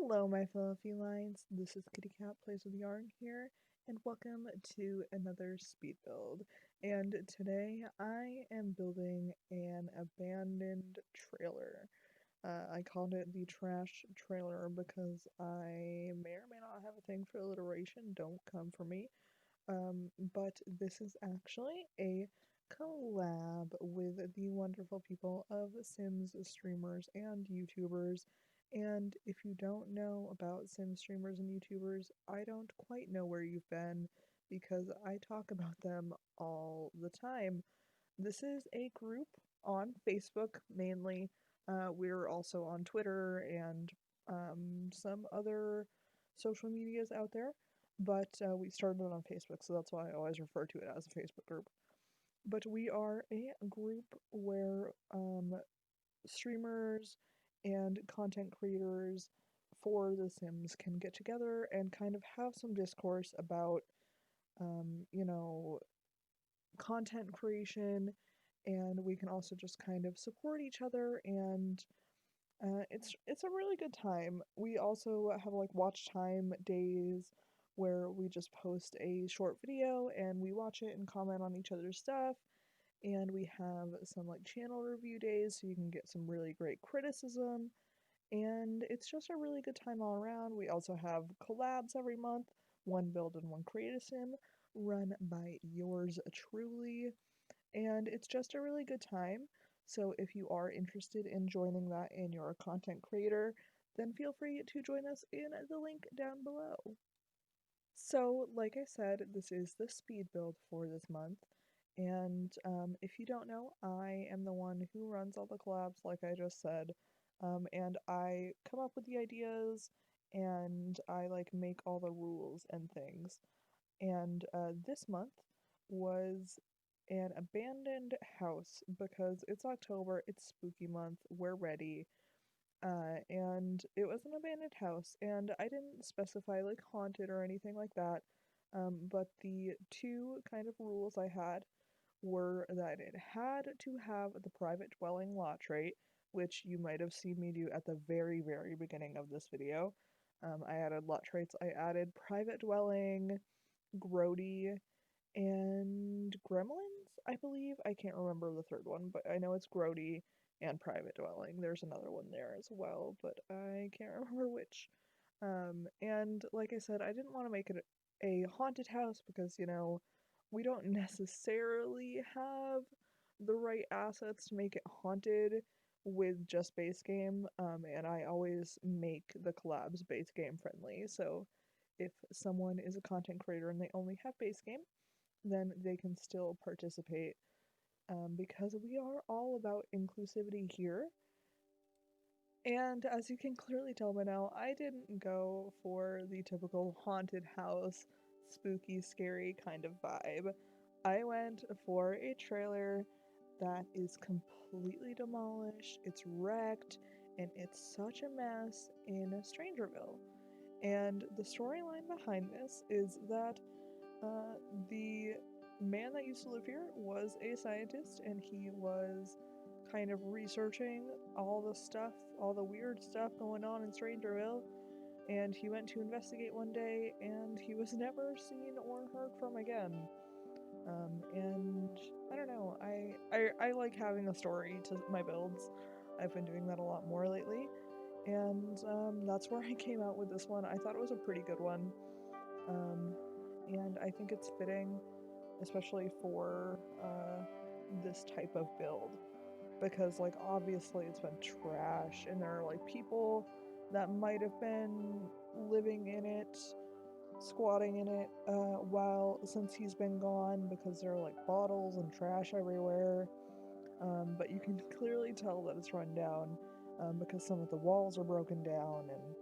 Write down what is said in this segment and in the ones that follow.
Hello, my fellow felines. This is KittyCatPlaysWithYarn here, and welcome to another speed build. And today I am building an abandoned trailer. I called it the trash trailer because I may or may not have a thing for alliteration. Don't come for me. But this is actually a collab with the wonderful people of Sims streamers and YouTubers. And if you don't know about Sims streamers and YouTubers, I don't quite know where you've been because I talk about them all the time. This is a group on Facebook mainly. We're also on Twitter and some other social medias out there, but we started it on Facebook, so that's why I always refer to it as a Facebook group. But we are a group where streamers and content creators for The Sims can get together and kind of have some discourse about, you know, content creation, and we can also just kind of support each other, and it's a really good time. We also have like watch time days where we just post a short video and we watch it and comment on each other's stuff. And we have some like channel review days so you can get some really great criticism. And it's just a really good time all around. We also have collabs every month, one build and one create a sim, run by yours truly. And it's just a really good time. So if you are interested in joining that and you're a content creator, then feel free to join us in the link down below. So, like I said, this is the speed build for this month. And if you don't know, I am the one who runs all the collabs, like I just said. And I come up with the ideas and I like make all the rules and things. And this month was an abandoned house because it's October, it's spooky month, we're ready. And it was an abandoned house, and I didn't specify like haunted or anything like that. But the two kind of rules I had were that it had to have the private dwelling lot trait, which you might have seen me do at the very, very beginning of this video. I added lot traits. I added private dwelling, grody, and gremlins, I believe. I can't remember the third one, but I know it's grody and private dwelling. There's another one there as well, but I can't remember which. And like I said, I didn't want to make it a haunted house because, we don't necessarily have the right assets to make it haunted with just base game, and I always make the collabs base game friendly. So if someone is a content creator and they only have base game, then they can still participate, because we are all about inclusivity here. And as you can clearly tell by now, I didn't go for the typical haunted house, spooky, scary kind of vibe. I went for a trailer that is completely demolished, it's wrecked, and it's such a mess in Strangerville. And the storyline behind this is that the man that used to live here was a scientist, and he was kind of researching all the stuff, all the weird stuff going on in Strangerville, and he went to investigate one day, and he was never seen or heard from again. And I don't know, I like having a story to my builds. I've been doing that a lot more lately, and that's where I came out with this one. I thought it was a pretty good one. Um, and I think it's fitting, especially for this type of build, because like obviously it's been trash, and there are like people that might have been living in it, squatting in it, while since he's been gone, because there are like bottles and trash everywhere. But you can clearly tell that it's run down, because some of the walls are broken down and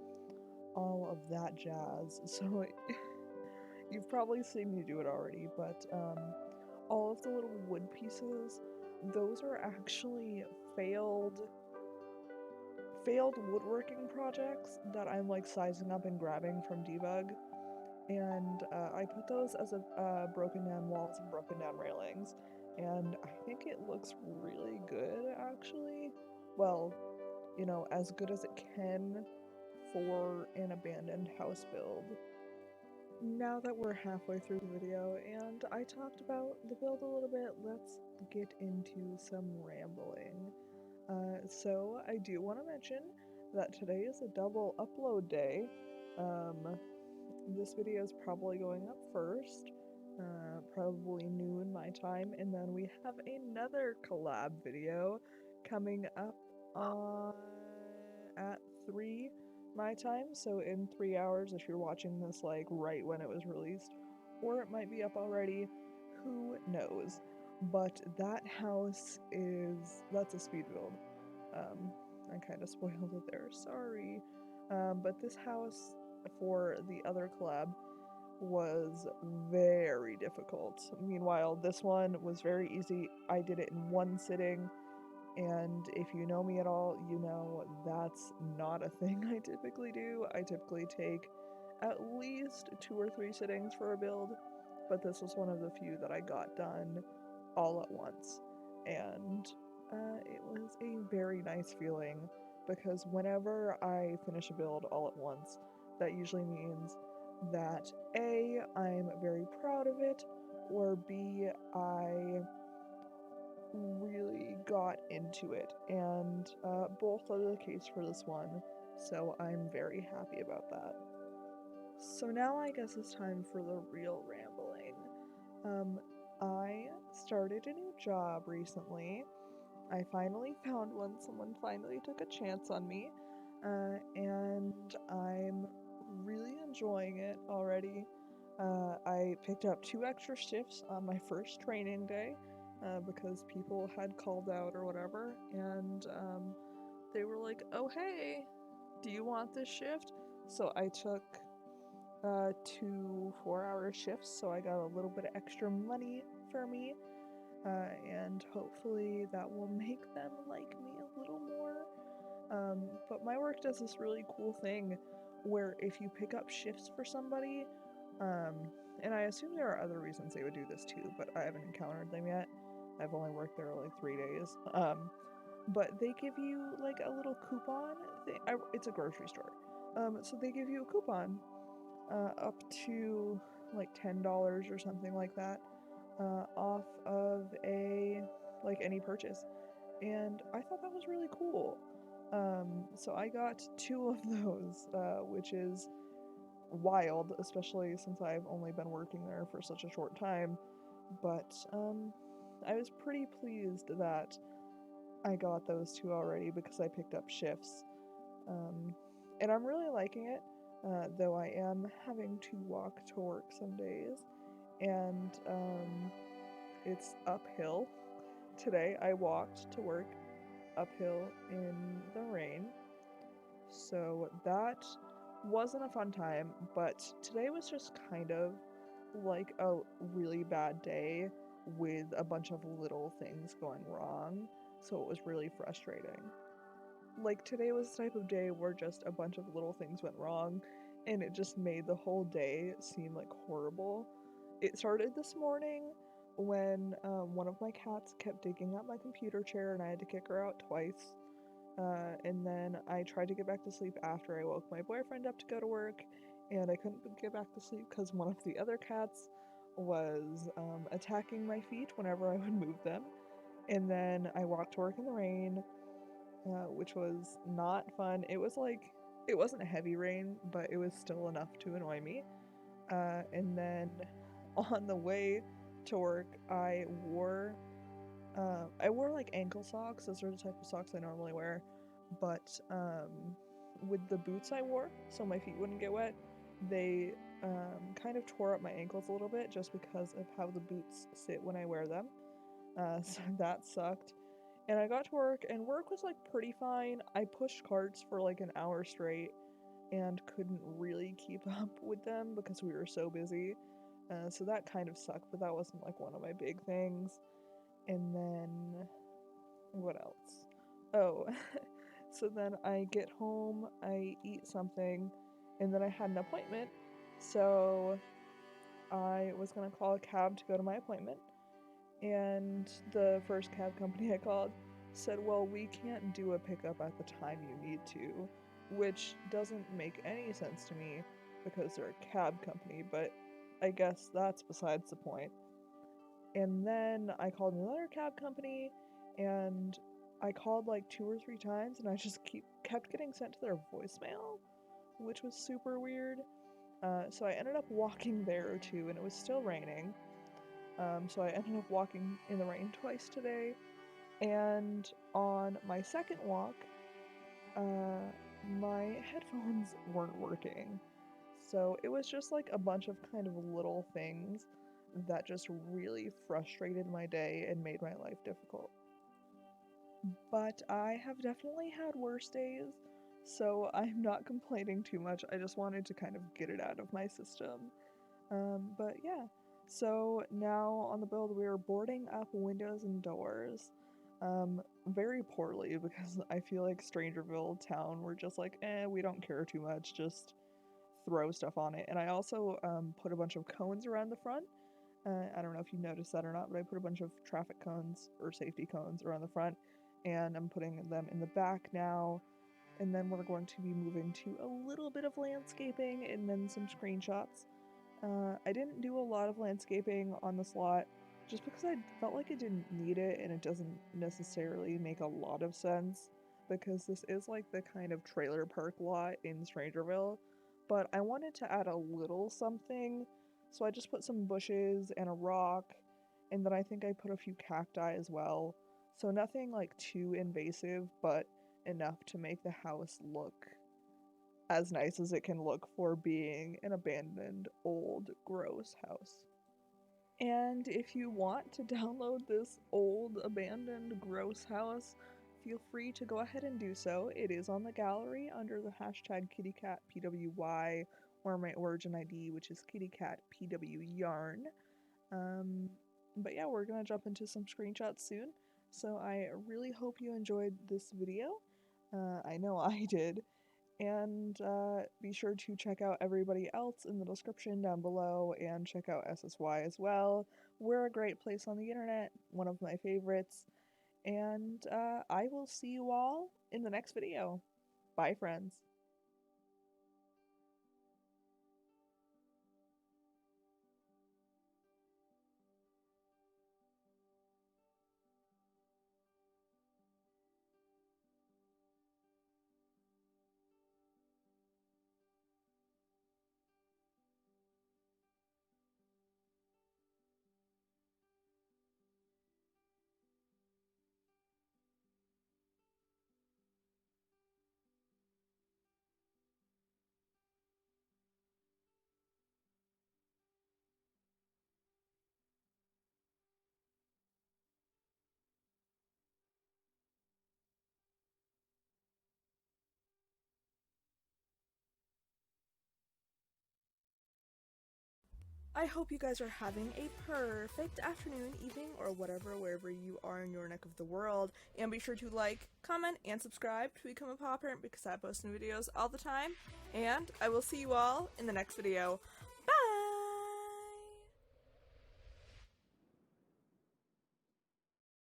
all of that jazz. So you've probably seen me do it already, but all of the little wood pieces, those are actually failed woodworking projects that I'm like sizing up and grabbing from debug, and I put those as a broken down walls and broken down railings, and I think it looks really good actually. Well, as good as it can for an abandoned house build. Now that we're halfway through the video and I talked about the build a little bit, let's get into some rambling. So I do want to mention that today is a double upload day. This video is probably going up first, probably noon my time, and then we have another collab video coming up at 3 my time, so in 3 hours if you're watching this like right when it was released, or it might be up already, who knows. But that house that's a speed build. I kind of spoiled it there, sorry. But this house for the other collab was very difficult. Meanwhile, this one was very easy. I did it in one sitting, and if you know me at all, you know that's not a thing I typically do. I typically take at least 2 or 3 sittings for a build, but this was one of the few that I got done all at once. And it was a very nice feeling, because whenever I finish a build all at once, that usually means that A, I'm very proud of it, or B, I really got into it, and both are the case for this one, so I'm very happy about that. So now I guess it's time for the real rambling. I started a new job recently. I finally found one. Someone finally took a chance on me, and I'm really enjoying it already. I picked up 2 extra shifts on my first training day because people had called out or whatever, and they were like, oh hey, do you want this shift? So I took 2 4-hour shifts, so I got a little bit of extra money for me, and hopefully that will make them like me a little more. But my work does this really cool thing where if you pick up shifts for somebody, and I assume there are other reasons they would do this too, but I haven't encountered them yet. I've only worked there like 3 days. But they give you like a little coupon thing. It's a grocery store. So they give you a coupon up to like $10 or something like that off of any purchase, and I thought that was really cool. So I got 2 of those, which is wild, especially since I've only been working there for such a short time, but I was pretty pleased that I got those 2 already because I picked up shifts, and I'm really liking it, though I am having to walk to work some days, and it's uphill. Today I walked to work uphill in the rain, so that wasn't a fun time, but today was just kind of like a really bad day with a bunch of little things going wrong, so it was really frustrating. Like, today was the type of day where just a bunch of little things went wrong, and it just made the whole day seem like horrible. It started this morning when one of my cats kept digging up my computer chair and I had to kick her out twice. And then I tried to get back to sleep after I woke my boyfriend up to go to work, and I couldn't get back to sleep because one of the other cats was attacking my feet whenever I would move them. And then I walked to work in the rain, which was not fun. It wasn't a heavy rain, but it was still enough to annoy me. And then on the way to work, I wore like ankle socks. Those are the type of socks I normally wear, but with the boots I wore, so my feet wouldn't get wet, they kind of tore up my ankles a little bit just because of how the boots sit when I wear them. So that sucked. And I got to work, and work was like pretty fine. I pushed carts for like an hour straight and couldn't really keep up with them because we were so busy. So that kind of sucked, but that wasn't like one of my big things. And then, what else? Oh, so then I get home, I eat something, and then I had an appointment. So I was gonna call a cab to go to my appointment. And the first cab company I called said, well, we can't do a pickup at the time you need to. which doesn't make any sense to me because they're a cab company, but I guess that's besides the point. And then I called another cab company, and I called like 2 or 3 times, and I just kept getting sent to their voicemail, which was super weird. So I ended up walking there too, and it was still raining. So I ended up walking in the rain twice today. And on my second walk, my headphones weren't working. So it was just like a bunch of kind of little things that just really frustrated my day and made my life difficult. But I have definitely had worse days, so I'm not complaining too much. I just wanted to kind of get it out of my system. But yeah, so now on the build we are boarding up windows and doors. Very poorly because I feel like Strangerville town, we're just like, we don't care too much, just throw stuff on it. And I also put a bunch of cones around the front. I don't know if you noticed that or not, but I put a bunch of traffic cones or safety cones around the front, and I'm putting them in the back now. And then we're going to be moving to a little bit of landscaping and then some screenshots. I didn't do a lot of landscaping on this lot just because I felt like I didn't need it, and it doesn't necessarily make a lot of sense because this is like the kind of trailer park lot in Strangerville, but I wanted to add a little something, so I just put some bushes and a rock, and then I think I put a few cacti as well. So nothing like too invasive, but enough to make the house look as nice as it can look for being an abandoned, old, gross house. And if you want to download this old, abandoned, gross house, feel free to go ahead and do so. It is on the gallery under the hashtag KittyCatPWY or my origin ID, which is KittyCatPWYarn. But yeah, we're gonna jump into some screenshots soon. So I really hope you enjoyed this video. I know I did. And be sure to check out everybody else in the description down below, and check out SSY as well. We're a great place on the internet, one of my favorites. And I will see you all in the next video. Bye, friends. I hope you guys are having a perfect afternoon, evening, or whatever, wherever you are in your neck of the world. And be sure to like, comment, and subscribe to become a paw parent because I post new videos all the time. And I will see you all in the next video.